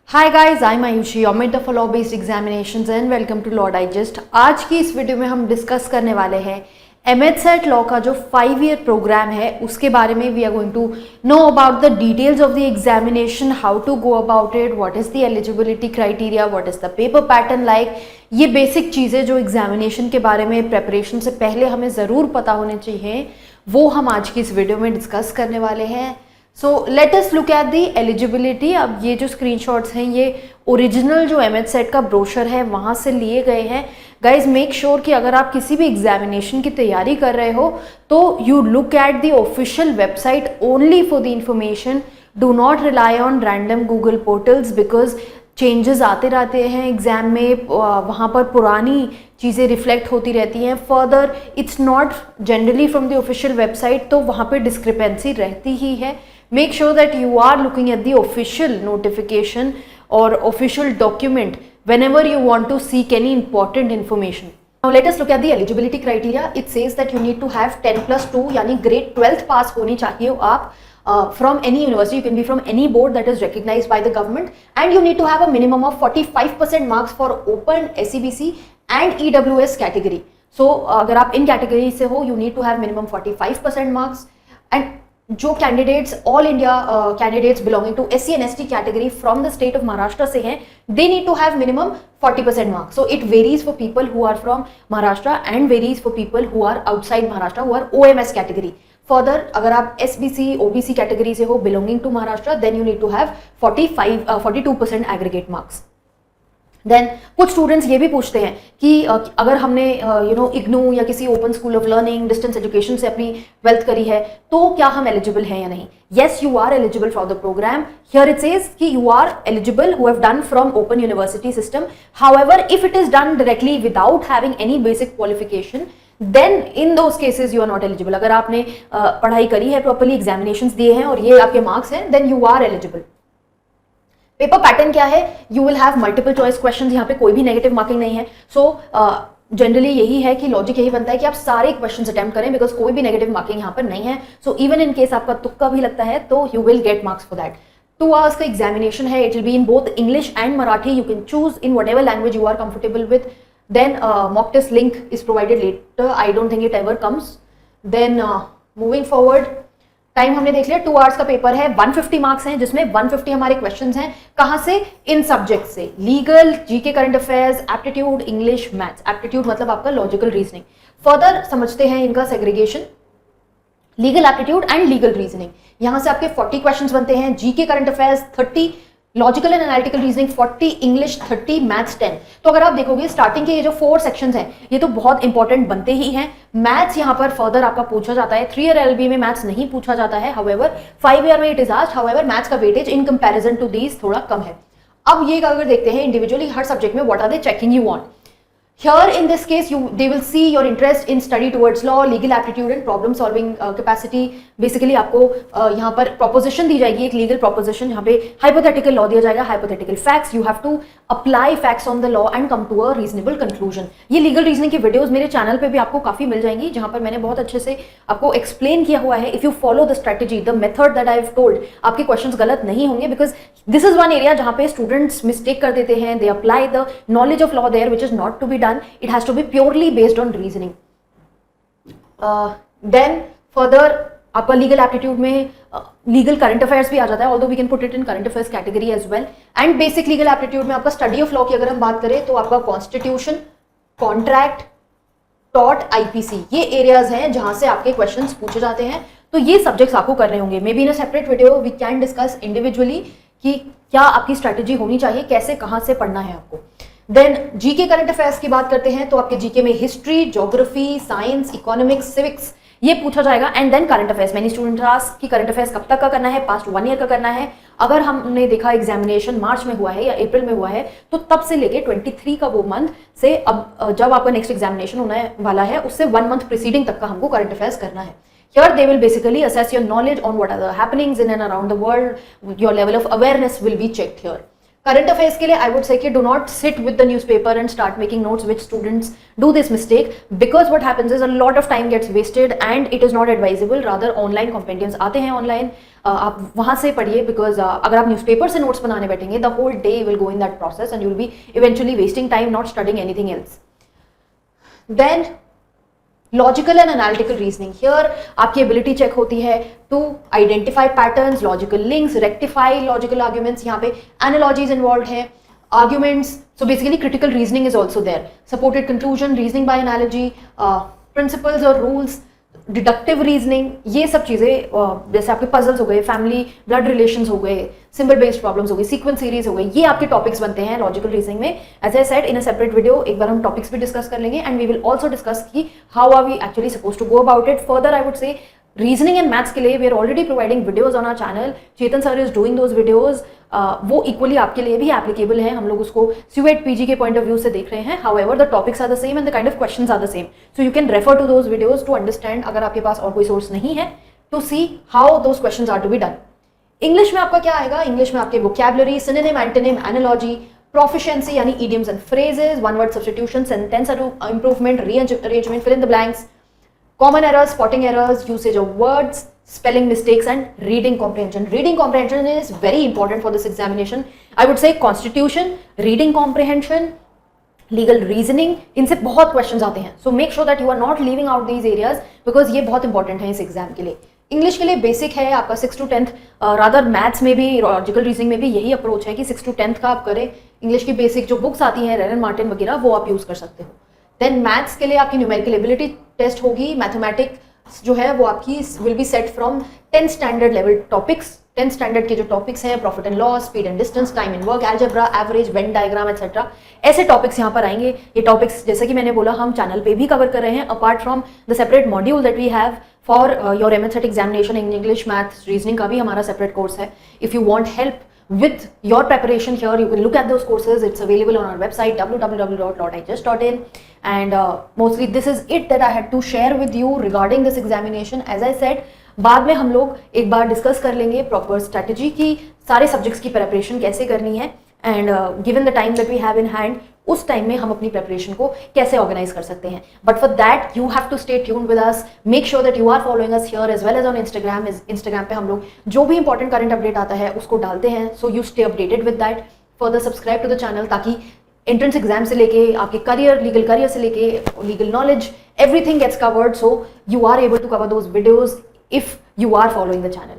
Hi guys, I am Ayushi, your for law based examinations and welcome to Law Digest. आज की इस video में हम डिस्कस करने वाले हैं एमएचसेट लॉ का जो 5 ईयर प्रोग्राम है उसके बारे में। We are going to know about the details of the examination, how to go about it, what is the eligibility criteria, what is the paper pattern like. ये बेसिक चीज़ें जो examination के बारे में प्रेपरेशन से पहले हमें ज़रूर पता होने चाहिए, वो हम आज की इस वीडियो में डिस्कस करने वाले हैं। So let us look at the eligibility. अब ये जो स्क्रीनशॉट्स हैं ये ओरिजिनल जो एमएचसेट का ब्रोशर है वहाँ से लिए गए हैं। गाइज मेक श्योर कि अगर आप किसी भी एग्जामिनेशन की तैयारी कर रहे हो तो you look at the official website only for the information. Do not rely on random Google portals because changes आते रहते हैं एग्जाम में, वहाँ पर पुरानी चीज़ें रिफ्लेक्ट होती रहती हैं। Further it's not generally from the official website, तो वहाँ पर डिस्क्रिपेंसी रहती ही है। Make sure that you are looking at the official notification or official document whenever you want to seek any important information. Now let us look at the eligibility criteria. It says that you need to have 10+2 यानी grade 12th pass होनी चाहिए आप from any university. You can be from any board that is recognized by the government, and you need to have a minimum of 45% marks for open SEBC and EWS category. So अगर आप इन category से हो, you need to have minimum 45% marks. And जो candidates all India candidates belonging to SC and ST category from the state of Maharashtra से हैं, they need to have minimum 40% marks. So it varies for people who are from Maharashtra and varies for people who are outside Maharashtra who are OMS category. Further अगर आप SBC OBC category से हो belonging to Maharashtra, then you need to have 42% aggregate marks. Then कुछ students ये भी पूछते हैं कि अगर हमने इग्नू या किसी open school of learning distance education से अपनी 12th करी है तो क्या हम एलिजिबल हैं या नहीं. Yes, you are eligible for the programme. Here it says कि you are eligible who have done from open university system. However if it is done directly without having any basic qualification, then in those cases you are not eligible. अगर आपने पढ़ाई करी है, properly examinations दिए हैं और ये आपके मार्क्स हैं, then you are eligible. Paper pattern क्या है? You will have multiple choice questions. यहाँ पे कोई भी नेगेटिव मार्किंग नहीं है. सो जनरली यही है कि लॉजिक यही बनता है कि आप सारे क्वेश्चंस अटेम्प्ट करें बिकॉज कोई भी नेगेटिव मार्किंग यहाँ पर नहीं है. सो इवन इन केस आपका तुक्का भी लगता है तो you will get marks for that. 2 hours का एग्जामिनेशन है. It will be in both English and Marathi. You can choose in whatever language you are comfortable with. Then mock test link is provided later. I don't think it ever comes. Then moving forward, time हमने देख लिया. 2 hours का paper है. 150 marks हैं जिसमें 150 हमारे questions हैं. कहां से? इन सब्जेक्ट से. Legal, GK current affairs, aptitude, English, maths. Aptitude मतलब आपका लॉजिकल रीजनिंग. फर्दर समझते हैं इनका segregation. Legal aptitude and legal reasoning, यहां से आपके 40 क्वेश्चंस बनते हैं. GK current affairs 30, logical and analytical reasoning 40, English 30, maths 10. तो अगर आप देखोगे स्टार्टिंग के ये जो 4 सेक्शंस हैं ये तो बहुत इंपॉर्टेंट बनते ही हैं. मैथ्स यहाँ पर फर्दर आपका पूछा जाता है. 3 ईयर LLB में मैथ्स नहीं पूछा जाता है. हाउएवर 5 ईयर में it is asked. However maths का weightage in comparison to these थोड़ा कम है. अब ये अगर देखते हैं इंडिविजुअली हर सब्जेक्ट में what are they checking you on. Here in this case they will see your interest in study towards law, legal aptitude and problem solving capacity. Basically आपको यहाँ पर proposition दी जाएगी, एक legal proposition. यहाँ पे hypothetical law दिया जाएगा, hypothetical facts. You have to apply facts on the law and come to a reasonable conclusion. ये legal reasoning की videos मेरे चैनल पे भी आपको काफी मिल जाएंगी जहाँ पर मैंने बहुत अच्छे से आपको explain किया हुआ है. If you follow the strategy, the method that I've told, आपके questions गलत नहीं होंगे because this is one area जहाँ पे students mistake कर देते हैं. They apply the knowledge of law there which is not to be done. It has to be purely based on reasoning. Then further आपका legal aptitude में legal current affairs भी आ जाता है, although we can put it in current affairs category as well. And basic legal aptitude में आपका study of law की अगर हम बात करें तो आपका कॉन्स्टिट्यूशन, कॉन्ट्रैक्ट, टॉर्ट, IPC ये एरियाज हैं जहां से आपके क्वेश्चंस पूछे जाते हैं. तो ये सब्जेक्ट्स आपको करने होंगे. Maybe in a separate video we can discuss individually कि क्या आपकी स्ट्रेटेजी होनी चाहिए, कैसे कहां से पढ़ना है आपको. देन जीके करंट अफेयर्स की बात करते हैं तो आपके जीके में history, geography, science, economics, civics ये पूछा जाएगा. And then current affairs. Many student ask कि करंट अफेयर्स कब तक का करना है, पास्ट 1 ईयर का करना है. अगर हमने देखा एग्जामिनेशन मार्च में हुआ है या अप्रैल में हुआ है तो तब से लेके 23 का वो मंथ से अब जब आपका नेक्स्ट एग्जामिनेशन होने वाला है उससे 1 month प्रीसीडिंग तक का हमको करंट अफेयर्स करना है. Here they will basically assess your knowledge on what are the happenings in and around the world. Your level of awareness will be checked here. Current affairs के लिए I would say कि do not sit with the newspaper and start making notes, which students do this mistake, because what happens is a lot of time gets wasted and it is not advisable. Rather online compendiums आते हैं online, आप वहां से पढ़िए, because अगर आप newspaper से notes बनाने बैठेंगे the whole day will go in that process and you will be eventually wasting time not studying anything else. Then logical and analytical reasoning, here आपकी एबिलिटी चेक होती है to identify patterns, logical links, rectify logical arguments. यहाँ पे analogies involve हैं, arguments. So basically critical reasoning is also there, supported conclusion, reasoning by analogy, principles और rules, deductive reasoning, ये सब चीज़ें जैसे आपके पजल्स हो गए, फैमिली ब्लड रिलेशंस हो गए, सिंबल बेस्ड प्रॉब्लम्स हो गई, सीक्वेंस सीरीज हो गई, ये आपके टॉपिक्स बनते हैं लॉजिकल रीजनिंग में. As I said in a separate video एक बार हम टॉपिक्स भी डिस्कस कर लेंगे and we will also discuss कि how are we actually suppose to go about it. Further I would say reasoning and maths के लिए we are already providing videos on our channel. Chetan sir is doing those videos. वो equally आपके लिए भी applicable है. हम लोग उसको CUET PG के पॉइंट ऑफ व्यू से देख रहे हैं. However the topics are the same and the kind of questions are the same. So you can refer to those videos to understand, अगर आपके पास और कोई सोर्स नहीं है, to see how those questions are to be done. English में आपका क्या आएगा? इंग्लिश में आपके vocabulary, synonym, antonym, analogy, proficiency यानी idioms and phrases, one word substitution, sentence improvement, rearrangement, fill in the blanks, common errors, spotting errors, usage of words, spelling mistakes and reading comprehension. Reading comprehension is very important for this examination. I would say constitution, reading comprehension, legal reasoning, इनसे बहुत questions आते हैं. So make sure that you are not leaving out these areas because ये बहुत important है इस exam के लिए. इंग्लिश के लिए बेसिक है आपका 6 to 10th, रादर मैथ्स में भी, लॉजिकल रीजनिंग में भी यही अप्रोच है कि 6 to 10th का आप करें. इंग्लिश की बेसिक जो बुक्स आती हैं रेरन मार्टिन वगैरह वो आप यूज़ कर सकते हो. देन मैथ्स के लिए आपकी न्यूमेरिकल एबिलिटी टेस्ट होगी. मैथमेटिक्स जो है वो आपकी will be set from 10th standard level topics. 10th standard के जो टॉपिक्स हैं, profit and loss, speed and distance, time and work, algebra, average, Venn diagram etcetera, ऐसे टॉपिक्स यहाँ पर आएंगे. ये टॉपिक्स जैसे कि मैंने बोला हम चैनल पे भी कवर कर रहे हैं, apart from the separate module that we have for your MSET examination in English, maths, reasoning का भी हमारा सेपरेट कोर्स है. If you want help with your preparation here, you can look at those courses. It's available on our website www.lorddigest.in, and mostly this is it that I had to share with you regarding this examination. As I said, बाद में हम लोग एक बार discuss कर लेंगे proper strategy की, सारे subjects की प्रिपरेशन कैसे करनी है, and given the time that we have in hand, उस टाइम में हम अपनी प्रिपरेशन को कैसे ऑर्गेनाइज कर सकते हैं. But for that you have to stay tuned with us. Make sure that you are following us here as well as on Instagram. Instagram पे हम लोग जो भी इंपॉर्टेंट करंट अपडेट आता है उसको डालते हैं. So you stay updated with that. Further subscribe to the channel ताकि एंट्रेंस एग्जाम से लेके आपके करियर, लीगल करियर से लेके legal knowledge, everything gets covered. So you are able to cover those videos if you are following the channel.